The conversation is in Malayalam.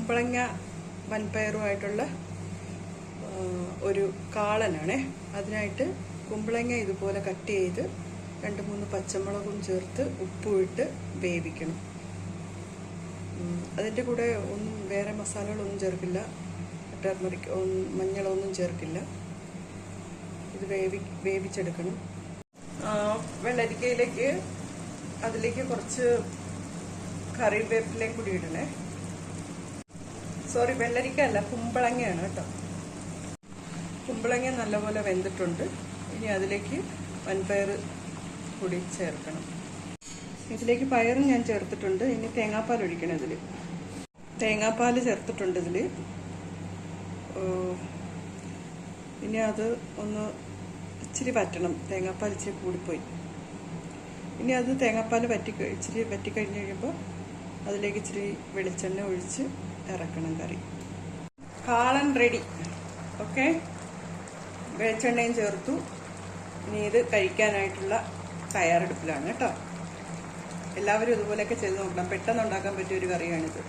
കുമ്പളങ്ങ വൻപയറുമായിട്ടുള്ള ഒരു കാളനാണ്. അതിനായിട്ട് കുമ്പളങ്ങ ഇതുപോലെ കട്ട് ചെയ്ത് 2-3 പച്ചമുളകും ചേർത്ത് ഉപ്പും ഇട്ട് വേവിക്കണം. അതിൻ്റെ കൂടെ ഒന്നും വേറെ മസാലകളൊന്നും ചേർക്കില്ല, ടർമറിക് മഞ്ഞളൊന്നും ചേർക്കില്ല. ഇത് വേവിച്ചെടുക്കണം. വെള്ളരിക്കയിലേക്ക് അതിലേക്ക് കുറച്ച് കറിവേപ്പിലയും കൂടി ഇടണേ. സോറി, വെള്ളരിക്ക അല്ല, കുമ്പളങ്ങയാണ് കേട്ടോ. കുമ്പളങ്ങ നല്ലപോലെ വെന്തിട്ടുണ്ട്. ഇനി അതിലേക്ക് വൻപയർ കൂടി ചേർക്കണം. ഇതിലേക്ക് പയറും ഞാൻ ചേർത്തിട്ടുണ്ട്. ഇനി തേങ്ങാപ്പാൽ ഒഴിക്കണം. ഇതിൽ തേങ്ങാപ്പാൽ ചേർത്തിട്ടുണ്ട്. ഇതിൽ ഇനി അത് ഒന്ന് ഇച്ചിരി വറ്റണം. തേങ്ങാപ്പാൽ ഇച്ചിരി കൂടിപ്പോയി. ഇനി അത് തേങ്ങാപ്പാൽ ഇച്ചിരി വറ്റിക്കഴിഞ്ഞ് കഴിയുമ്പോൾ അതിലേക്ക് ഇച്ചിരി വെളിച്ചെണ്ണ ഒഴിച്ച് ഇറക്കണം കറി. കാളൻ റെഡി. ഓക്കെ, വെളിച്ചെണ്ണയും ചേർത്തു. ഇനി ഇത് കഴിക്കാനായിട്ടുള്ള തയ്യാറെടുപ്പിലാണ് കേട്ടോ. എല്ലാവരും ഇതുപോലെയൊക്കെ ചെയ്ത് നോക്കണം. പെട്ടെന്ന് ഉണ്ടാക്കാൻ പറ്റിയ ഒരു കറിയാണിത്.